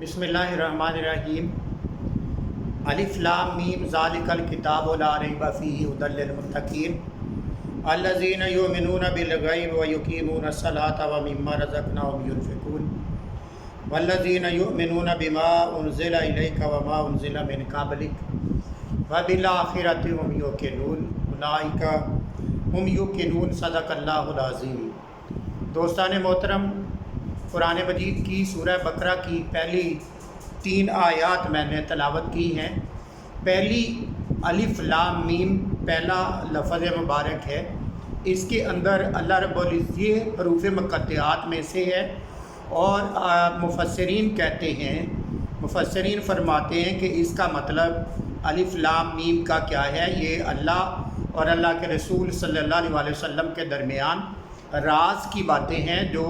बिस्मिल्लाहिर्रहमानिर्रहीम। अलिफ लाम मीम ज़ालिकल किताबु ला रैब फ़ीहि हुदल लिलमुत्तक़ीन अल्लज़ीना युमिनूना बिल गैब व युक़ीमूना स्सलाता व मिम्मा रज़क़नाहुम युनफ़िक़ून वल्लज़ीना युमिनूना बिमा उन्ज़िला इलैका व मा उन्ज़िला मिन क़ब्लिक व बिल आख़िरति हुम युक़िनून उलाइका हुम युक़िनून। सदक़ल्लाहुल अज़ीम। दोस्तान मोहतरम, कुरान मजीद की सूरह बकरा की पहली 3 आयात मैंने तलावत की हैं। पहली अलिफ लाम मीम पहला लफ्ज़ मुबारक है। इसके अंदर अल्लाह रब्बुल इज़्ज़त हरूफ़ मुक़त्तआत में से है और मुफ़स्सिरीन कहते हैं, मुफ़स्सिरीन फरमाते हैं कि इसका मतलब अलिफ लाम मीम का क्या है। ये अल्लाह और अल्लाह के रसूल सल्लल्लाहु अलैहि वसल्लम के दरमियान राज की बातें हैं जो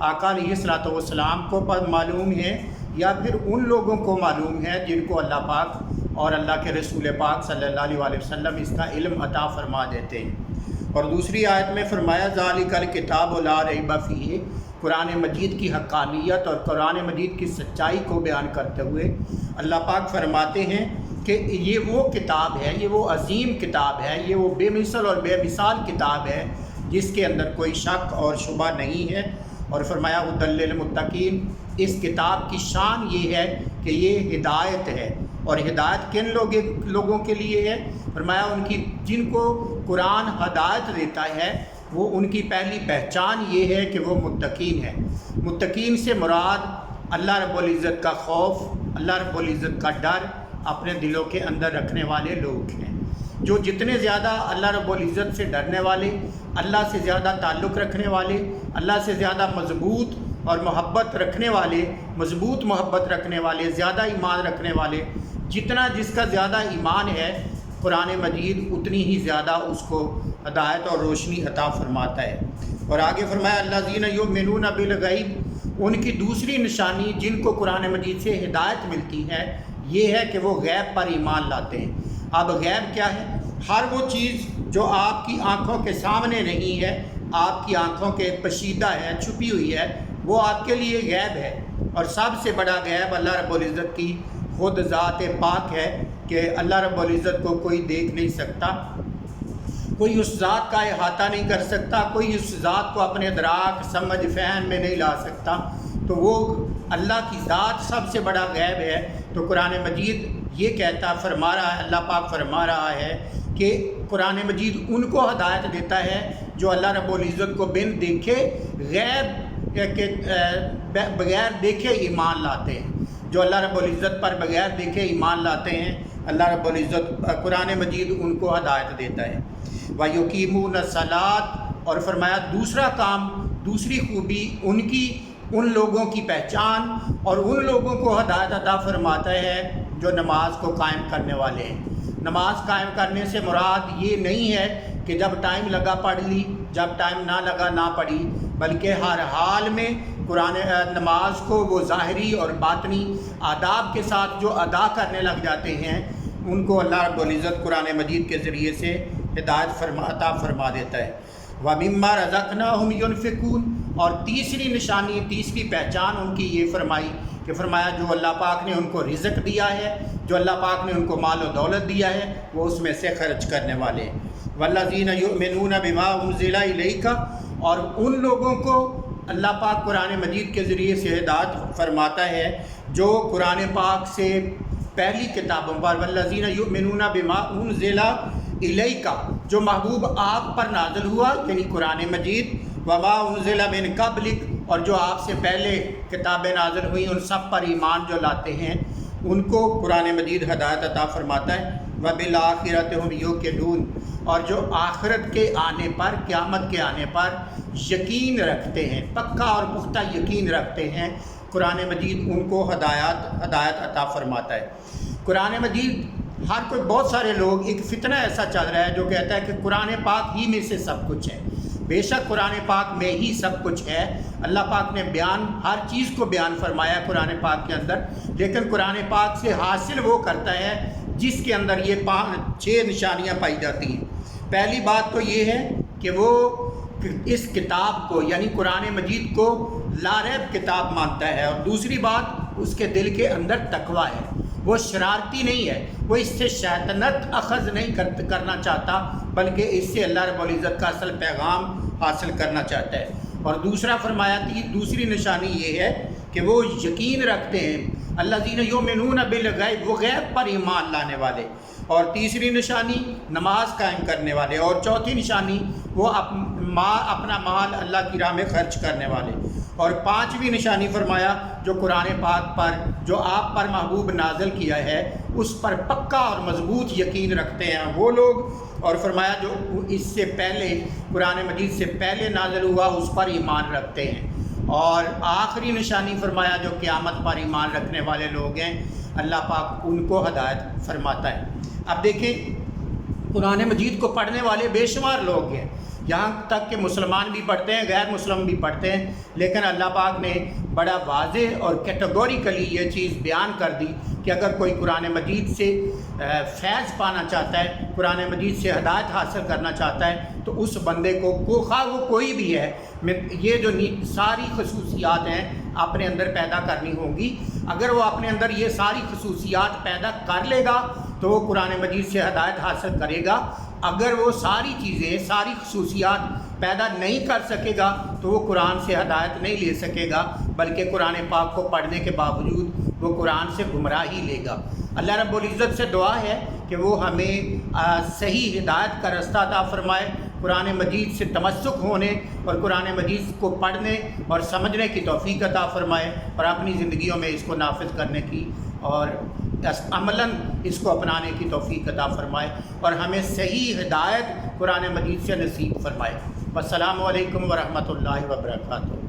आका अलैहिस्सलातु वस्सलाम को मालूम है या फिर उन लोगों को मालूम है जिनको अल्लाह पाक और अल्लाह के रसूल पाक सल्लल्लाहु अलैहि वसल्लम इसका इल्म अता फरमा देते हैं। और दूसरी आयत में फरमाया ज़ालिकल किताबु ला रैब फ़ीहि, कुरान मजीद की हक़ानियत और कुरान मजीद की सच्चाई को बयान करते हुए अल्लाह पाक फरमाते हैं कि ये वो किताब है, ये वो अज़ीम किताब है, ये वो बेमिसल और बेमिसाल किताब है जिसके अंदर कोई शक और शुबा नहीं है। और फरमाया हुदल लिलमुत्तक़ीन, इस किताब की शान ये है कि ये हिदायत है। और हिदायत किन लोगों के लिए है? फरमाया उनकी जिनको कुरान हिदायत देता है वो उनकी पहली पहचान ये है कि वो मुत्तक़ीन है। मुत्तक़ीन से मुराद अल्लाह रब्बुल इज़्ज़त का खौफ, अल्लाह रब्बुल इज़्ज़त का डर अपने दिलों के अंदर रखने वाले लोग हैं। जो जितने ज़्यादा अल्लाह रब्बुल इज़्ज़त से डरने वाले, अल्लाह से ज़्यादा ताल्लुक़ रखने वाले, अल्लाह से ज़्यादा मज़बूत और मोहब्बत रखने वाले, मज़बूत मोहब्बत रखने वाले, ज़्यादा ईमान रखने वाले, जितना जिसका ज़्यादा ईमान है कुरान मजीद उतनी ही ज़्यादा उसको हिदायत और रोशनी अता फरमाता है। और आगे फरमाया अल्लज़ीना युमिनूना बिल गैब, उनकी दूसरी निशानी जिनको कुरान मजीद से हिदायत मिलती है ये है कि वो गैब पर ईमान लाते हैं। अब गैब क्या है? हर वो चीज़ जो आपकी आँखों के सामने नहीं है, आपकी आँखों के पशीदा है, छुपी हुई है, वो आपके लिए गैब है। और सबसे बड़ा गैब अल्लाह रब्बुल इज़्ज़त की खुद ज़ात पाक है कि अल्लाह रब्बुल इज़्ज़त को कोई देख नहीं सकता, कोई उस ज़ात का अहाता नहीं कर सकता, कोई उस ज़ात को अपने दराक समझ फहम में नहीं ला सकता। तो वो अल्लाह की ज़ात सबसे बड़ा गैब है। तो कुरान मजीद ये कहता फरमा रहा है, अल्लाह पाक फरमा रहा है कि कुरान मजीद उनको हिदायत देता है जो अल्लाह रब्बुल इज़्ज़त को बिन देखे गैब के बग़ैर देखे ईमान लाते हैं। जो अल्लाह रब्बुल इज़्ज़त पर बग़ैर देखे ईमान लाते हैं, अल्लाह रब्बुल इज़्ज़त कुरान मजीद उनको हिदायत देता है। व युक़ीमून सलात, और फरमाया दूसरा काम, दूसरी खूबी उनकी उन लोगों की पहचान और उन लोगों को हिदायत अता फरमाता है जो नमाज को कायम करने वाले हैं। नमाज कायम करने से मुराद ये नहीं है कि जब टाइम लगा पढ़ ली, जब टाइम ना लगा ना पढ़ी, बल्कि हर हाल में कुरान नमाज को वो ज़ाहिरी और बातनी आदाब के साथ जो अदा करने लग जाते हैं उनको अल्लाह रब्बुल इज़्ज़त कुरान मजीद के ज़रिए से हिदायत अता फरमा देता है। व मिम्मा रज़क़नाहुम युनफ़िक़ून, और तीसरी निशानी, तीसरी पहचान उनकी ये फरमाई कि फरमाया जो अल्लाह पाक ने उनको रिज़्क़ दिया है, जो अल्लाह पाक ने उनको माल और दौलत दिया है, वो उसमें से खर्च करने वाले हैं। वल्लज़ीना युमिनूना बिमा उन्ज़िला इलैका, और उन लोगों को अल्लाह पाक कुरान मजीद के ज़रिए से हिदायत फरमाता है जो कुरान पाक से पहली किताबों पर, वल्लज़ीना युमिनूना बिमा उन्ज़िला इलैका, जो महबूब आप पर नाज़िल हुआ यानी कुरान मजीद, व मा उन्ज़िला मिन क़ब्लिक, और जो आपसे पहले किताबें नाज़िल हुई उन सब पर ईमान जो लाते हैं उनको कुरान मजीद हिदायत अता फरमाता है। व बिल आखिरति हुम युक़िनून, और जो आखिरत के आने पर, क़यामत के आने पर यकीन रखते हैं, पक्का और पुख्ता यकीन रखते हैं, कुरान मजीद उनको हिदायत अता फरमाता है। कुरान मजीद हर कोई, बहुत सारे लोग, एक फितना ऐसा चल रहा है जो कहता है कि कुरान पाक ही में से सब कुछ है। बेशक कुरान पाक में ही सब कुछ है, अल्लाह पाक ने बयान हर चीज़ को बयान फरमाया कुरान पाक के अंदर, लेकिन कुरान पाक से हासिल वो करता है जिसके अंदर ये 5-6 निशानियाँ पाई जाती हैं। पहली बात तो ये है कि वो इस किताब को यानी कुरान मजीद को लारैब किताब मानता है। और दूसरी बात اس کے دل کے اندر تقوی ہے، وہ شرارتی نہیں ہے، وہ اس سے شیطنت اخذ نہیں کرنا چاہتا، بلکہ اس سے اللہ رب العزت کا اصل پیغام حاصل کرنا چاہتا ہے۔ اور دوسرا فرمایا تھی، دوسری نشانی یہ ہے کہ وہ یقین رکھتے ہیں، الذین یؤمنون بالغیب، وہ غیب پر ایمان لانے والے، اور تیسری نشانی نماز قائم کرنے والے، اور چوتھی نشانی وہ اپنا مال اللہ کی راہ میں خرچ کرنے والے، اور پانچویں نشانی فرمایا جو قرآن پاک پر جو آپ پر محبوب نازل کیا ہے اس پر پکا اور مضبوط یقین رکھتے ہیں وہ لوگ، اور فرمایا جو اس سے پہلے قرآن مجید سے پہلے نازل ہوا اس پر ایمان رکھتے ہیں، اور آخری نشانی فرمایا جو قیامت پر ایمان رکھنے والے لوگ ہیں اللہ پاک ان کو ہدایت فرماتا ہے۔ اب دیکھیں قرآن مجید کو پڑھنے والے بے شمار لوگ ہیں، یہاں تک کہ مسلمان بھی پڑھتے ہیں، غیر مسلم بھی پڑھتے ہیں، لیکن اللہ پاک نے بڑا واضح اور کیٹیگوریکلی یہ چیز بیان کر دی کہ اگر کوئی قرآن مجید سے فیض پانا چاہتا ہے، قرآن مجید سے ہدایت حاصل کرنا چاہتا ہے، تو اس بندے کو خواہ وہ کوئی بھی ہے، یہ جو ساری خصوصیات ہیں اپنے اندر پیدا کرنی ہوں گی۔ اگر وہ اپنے اندر یہ ساری خصوصیات پیدا کر لے گا تو وہ قرآن مجید سے ہدایت حاصل کرے گا، اگر وہ ساری چیزیں ساری خصوصیات پیدا نہیں کر سکے گا تو وہ قرآن سے ہدایت نہیں لے سکے گا، بلکہ قرآن پاک کو پڑھنے کے باوجود وہ قرآن سے گمراہی لے گا۔ اللہ رب العزت سے دعا ہے کہ وہ ہمیں صحیح ہدایت کا رستہ عطا فرمائے، قرآن مجید سے تمسک ہونے اور قرآن مجید کو پڑھنے اور سمجھنے کی توفیق عطا فرمائے، اور اپنی زندگیوں میں اس کو نافذ کرنے کی اور عملاً اس کو اپنانے کی توفیق عطا فرمائے، اور ہمیں صحیح ہدایت قرآن مجید سے نصیب فرمائے۔ والسلام علیکم ورحمۃ اللہ وبرکاتہ۔